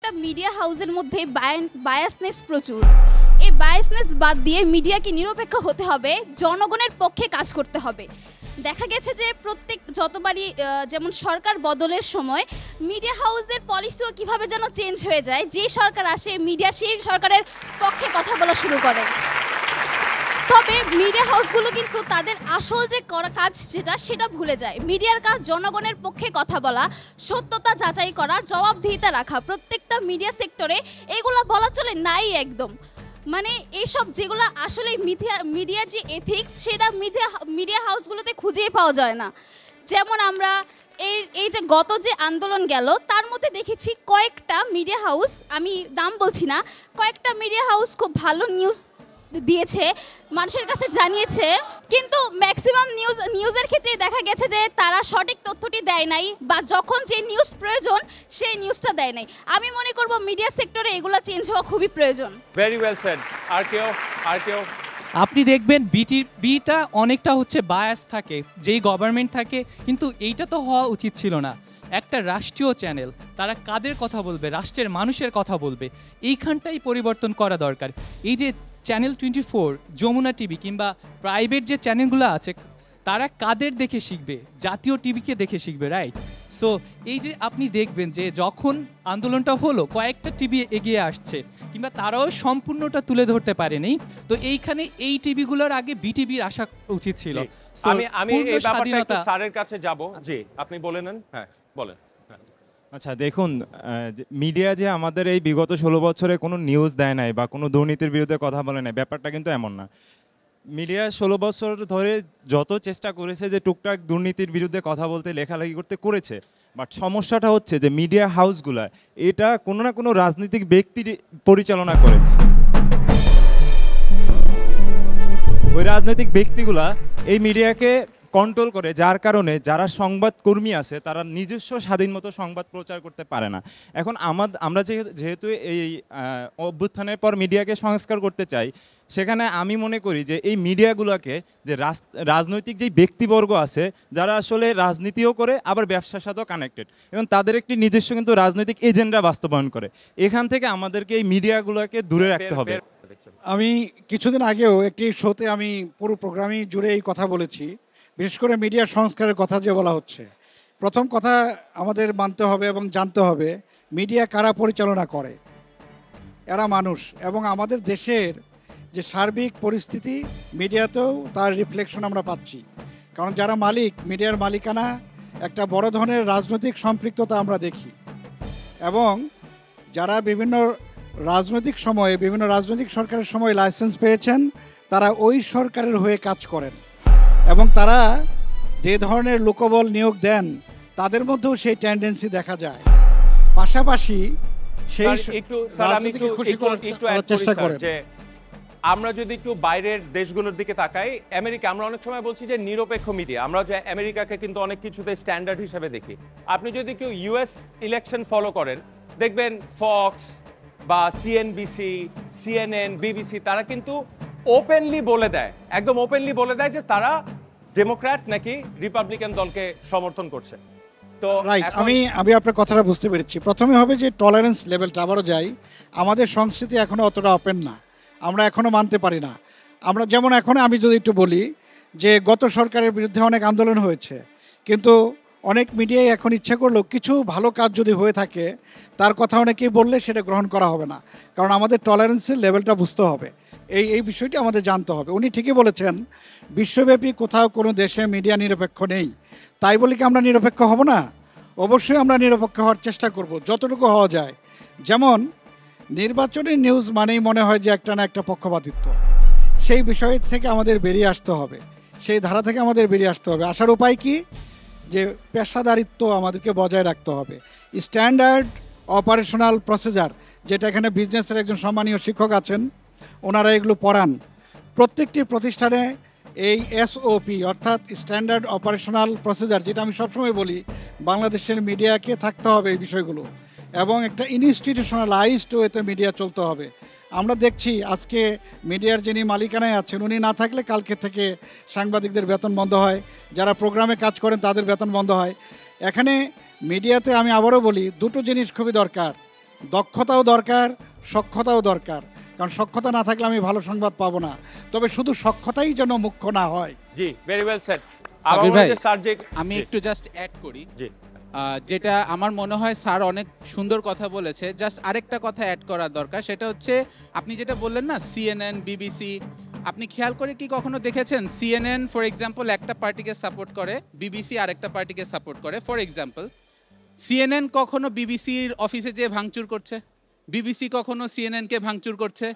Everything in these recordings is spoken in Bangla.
প্রত্যেকটা মিডিয়া হাউসের মধ্যে বায়াসনেস প্রচুর। এই বায়াসনেস বাদ দিয়ে মিডিয়াকে নিরপেক্ষ হতে হবে, জনগণের পক্ষে কাজ করতে হবে। দেখা গেছে যে যতবারই যেমন সরকার বদলের সময় মিডিয়া হাউসের পলিসিও কীভাবে যেন চেঞ্জ হয়ে যায়, যে সরকার আসে মিডিয়া সেই সরকারের পক্ষে কথা বলা শুরু করে। তবে মিডিয়া হাউসগুলো কিন্তু তাদের আসল যে কাজ সেটা ভুলে যায়। মিডিয়ার কাজ জনগণের পক্ষে কথা বলা, সত্যতা যাচাই করা, জবাবদিহিতা রাখা। প্রত্যেকটা মিডিয়া সেক্টরে এগুলো বলা চলে নাই একদম। মানে এইসব যেগুলো আসলে মিডিয়ার যে এথিক্স সেটা মিডিয়া হাউসগুলোতে খুঁজেই পাওয়া যায় না। যেমন আমরা এই যে গত যে আন্দোলন গেল তার মধ্যে দেখেছি কয়েকটা মিডিয়া হাউস, আমি নাম বলছি না, কয়েকটা মিডিয়া হাউস খুব ভালো নিউজ দিয়েছে, মানুষের কাছে জানিয়েছে, কিন্তু ম্যাক্সিমাম নিউজের ক্ষেত্রে দেখা গেছে যে তারা সঠিক তথ্যটি দেয় নাই, বা যখন যে নিউজ প্রয়োজন সেই নিউজটা দেয় নাই। আমি মনে করব মিডিয়া সেক্টরে এগুলো চেঞ্জ হওয়া খুবই প্রয়োজন। Very well said. আর কেউ আপনি দেখবেন বিটা অনেকটা হচ্ছে বায়াস থাকে, যেই গভর্নমেন্ট থাকে, কিন্তু এইটা তো হওয়া উচিত ছিল না। একটা রাষ্ট্রীয় চ্যানেল, তারা কাদের কথা বলবে? রাষ্ট্রের মানুষের কথা বলবে। এইখানটাই পরিবর্তন করা দরকার। এই যে চ্যানেল 24, যমুনা টিভি কিংবা প্রাইভেট যে চ্যানেলগুলো আছে, তারা কাদের দেখে শিখবে? জাতীয় টিভিকে দেখে শিখবে, রাইট? সো এই যে আপনি দেখবেন যে যখন আন্দোলনটা হলো কয়েকটা টিভি এগিয়ে আসছে, কিংবা তারাও সম্পূর্ণটা তুলে ধরতে পারেনি, তো এইখানে এই টিভিগুলোর আগে বিটিভির আসা উচিত ছিল। আমি এই ব্যাপারটা একটু স্যারের কাছে যাব। জি, আপনি বলে নেন। হ্যাঁ, বলেন। আচ্ছা দেখুন, মিডিয়া যে আমাদের এই বিগত 16 বছরে কোনো নিউজ দেয় নাই বা কোনো দুর্নীতির বিরুদ্ধে কথা বলে নাই, ব্যাপারটা কিন্তু এমন না। মিডিয়া 16 বছর ধরে যত চেষ্টা করেছে যে টুকটাক দুর্নীতির বিরুদ্ধে কথা বলতে, লেখালেখি করতে করেছে, বাট সমস্যাটা হচ্ছে যে মিডিয়া হাউসগুলা এটা কোনো না কোনো রাজনৈতিক ব্যক্তি পরিচালনা করে। ওই রাজনৈতিক ব্যক্তিগুলা এই মিডিয়াকে কন্ট্রোল করে, যার কারণে যারা সংবাদকর্মী আছে তারা নিজস্ব স্বাধীন মতো সংবাদ প্রচার করতে পারে না। এখন আমরা যেহেতু এই অভ্যুত্থানের পর মিডিয়াকে সংস্কার করতে চাই, সেখানে আমি মনে করি যে এই মিডিয়াগুলোকে যে রাজনৈতিক যেই ব্যক্তিবর্গ আছে যারা আসলে রাজনীতিও করে আবার ব্যবসার সাথেও কানেক্টেড, এবং তাদের একটি নিজস্ব কিন্তু রাজনৈতিক এজেন্ডা বাস্তবায়ন করে, এখান থেকে আমাদেরকে এই মিডিয়াগুলোকে দূরে রাখতে হবে। আমি কিছুদিন আগেও একটি শোতে আমি পুরো প্রোগ্রামই জুড়ে এই কথা বলেছি, বিশেষ করে মিডিয়া সংস্কারের কথা যে বলা হচ্ছে। প্রথম কথা আমাদের মানতে হবে এবং জানতে হবে মিডিয়া কারা পরিচালনা করে। এরা মানুষ, এবং আমাদের দেশের যে সার্বিক পরিস্থিতি মিডিয়াতেও তার রিফ্লেকশন আমরা পাচ্ছি। কারণ যারা মালিক, মিডিয়ার মালিকানা, একটা বড় ধরনের রাজনৈতিক সম্পৃক্ততা আমরা দেখি, এবং যারা বিভিন্ন রাজনৈতিক সময়ে বিভিন্ন রাজনৈতিক সরকারের সময় লাইসেন্স পেয়েছেন তারা ওই সরকারের হয়ে কাজ করেন, এবং তারা যে ধরনের লোকবল নিয়োগ দেন তাদের মধ্যেও সেই টেন্ডেন্সি দেখা যায়। পাশাপাশি সেই রাজনীতিকে খুশি করার চেষ্টা করেন। আমরা যদি একটু বাইরের দেশগুলোর দিকে তাকাই, আমেরিকা, আমরা অনেক সময় বলছি যে নিরপেক্ষ মিডিয়া, আমরা যে আমেরিকাকে কিন্তু অনেক কিছুতে স্ট্যান্ডার্ড হিসেবে দেখি। আপনি যদি কেউ ইউএস ইলেকশন ফলো করেন, দেখবেন ফক্স বা সিএনবিসি, সিএনএন, বিবিসি, তারা কিন্তু ওপেনলি বলে দেয়, একদম ওপেনলি বলে দেয় যে তারা ডেমোক্র্যাট নাকি রিপাবলিকান দলকে সমর্থন করছে। তো রাইট, আমি আপনার কথাটা বুঝতে পেরেছি। প্রথমে হবে যে টলারেন্স লেভেলটা, আবারও যাই, আমাদের সংস্কৃতি এখনো অতটা ওপেন না, আমরা এখনো মানতে পারি না। আমরা যেমন এখন আমি যদি একটু বলি যে গত সরকারের বিরুদ্ধে অনেক আন্দোলন হয়েছে, কিন্তু অনেক মিডিয়ায় এখন ইচ্ছা করলেও কিছু ভালো কাজ যদি হয়ে থাকে তার কথা অনেকেই বললে সেটা গ্রহণ করা হবে না, কারণ আমাদের টলারেন্সের লেভেলটা বুঝতে হবে। এই বিষয়টি আমাদের জানতে হবে। উনি ঠিকই বলেছেন, বিশ্বব্যাপী কোথাও কোনো দেশে মিডিয়া নিরপেক্ষ নেই। তাই বলি কি আমরা নিরপেক্ষ হব না? অবশ্যই আমরা নিরপেক্ষ হওয়ার চেষ্টা করব যতটুকু হওয়া যায়। যেমন নির্বাচনের নিউজ মানেই মনে হয় যে একটা না একটা পক্ষপাতিত্ব, সেই বিষয় থেকে আমাদের বেরিয়ে আসতে হবে, সেই ধারা থেকে আমাদের বেরিয়ে আসতে হবে। আসার উপায় কি? যে পেশাদারিত্ব আমাদেরকে বজায় রাখতে হবে। স্ট্যান্ডার্ড অপারেশনাল প্রসিজার, যেটা এখানে বিজনেসের একজন সম্মানীয় শিক্ষক আছেন, ওনারা এগুলো পড়ান। প্রত্যেকটি প্রতিষ্ঠানে এই এসওপি অর্থাৎ স্ট্যান্ডার্ড অপারেশনাল প্রসিজার, যেটা আমি সবসময় বলি বাংলাদেশের মিডিয়াকে থাকতে হবে এই বিষয়গুলো, এবং একটা ইনস্টিটিউশনালাইজড ওয়েতে মিডিয়া চলতে হবে। আমরা দেখছি আজকে মিডিয়ার যিনি মালিকানায় আছেন উনি না থাকলে কালকে থেকে সাংবাদিকদের বেতন বন্ধ হয়, যারা প্রোগ্রামে কাজ করেন তাদের বেতন বন্ধ হয়। এখানে মিডিয়াতে আমি আবারও বলি দুটো জিনিস খুবই দরকার। দক্ষতাও দরকার, সক্ষতাও দরকার। কারণ সক্ষতা না থাকলে আমি ভালো সংবাদ পাবো না। তবে শুধু সক্ষতাই যেন মুখ্য না হয়। জি, ভেরি ওয়েল সেড। সাবির ভাই, স্যার যে আমি একটু জাস্ট অ্যাড করি, জি যেটা আমার মনে হয় স্যার অনেক সুন্দর কথা বলেছে। জাস্ট আরেকটা কথা অ্যাড করা দরকার, সেটা হচ্ছে আপনি যেটা বললেন না সিএনএন, বিবিসি, আপনি খেয়াল করে কি কখনো দেখেছেন সিএনএন ফর এক্সাম্পল একটা পার্টিকে সাপোর্ট করে, বিবিসি আরেকটা পার্টিকে সাপোর্ট করে? ফর এক্সাম্পল সিএনএন কখনো বিবিসির অফিসে যেয়ে ভাঙচুর করছে? বিবিসি কখনো সিএনএনকে ভাঙচুর করছে?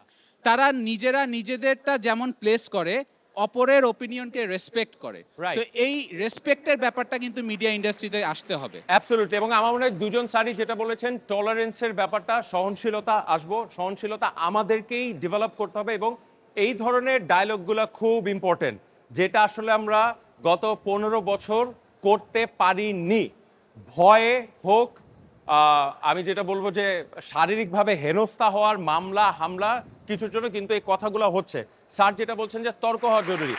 তারা নিজেরা নিজেদেরটা যেমন প্লেস করে, অপরের ওপিনিয়নকে রেসপেক্ট করে। Right. সো এই রেসপেক্টের ব্যাপারটা কিন্তু মিডিয়া ইন্ডাস্ট্রিতে আসতে হবে। অ্যাবসলিউটলি। এবং আমার মনে হয় দুজন স্যারই যেটা বলেছেন, টলারেন্সের ব্যাপারটা, সহনশীলতা আসবো, সহনশীলতা আমাদেরকেই ডেভেলপ করতে হবে। এবং এই ধরনের ডায়লগগুলো খুব ইম্পর্টেন্ট, যেটা আসলে আমরা গত 15 বছর করতে পারিনি। ভয়ে হোক, আমি যেটা বলবো যে শারীরিকভাবে হেনস্থা হওয়ার মামলা হামলা কিছুর জন্য কিন্তু এই কথাগুলো হচ্ছে। স্যার যেটা বলছেন যে তর্ক হওয়া জরুরি।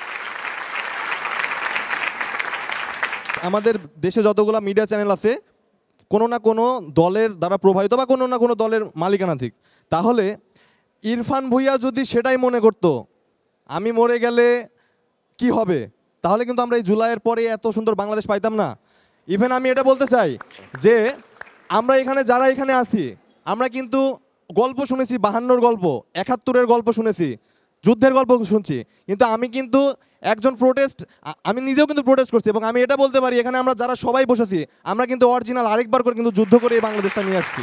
আমাদের দেশে যতগুলো মিডিয়া চ্যানেল আছে কোনো না কোনো দলের দ্বারা প্রভাবিত বা কোনো না কোনো দলের মালিকানাধীন। তাহলে ইরফান ভুঁইয়া যদি সেটাই মনে করত আমি মরে গেলে কি হবে, তাহলে কিন্তু আমরা এই জুলাইয়ের পরে এত সুন্দর বাংলাদেশ পাইতাম না। ইভেন আমি এটা বলতে চাই যে আমরা এখানে যারা এখানে আছি, আমরা কিন্তু গল্প শুনেছি, 52-র গল্প, 71-এর গল্প শুনেছি, যুদ্ধের গল্প শুনছি, কিন্তু আমি কিন্তু একজন আমি নিজেও কিন্তু প্রোটেস্ট করছি। এবং আমি এটা বলতে পারি এখানে আমরা যারা সবাই বসেছি আমরা কিন্তু অরিজিনাল আরেকবার করে কিন্তু যুদ্ধ করে এই বাংলাদেশটা নিয়ে আসছি।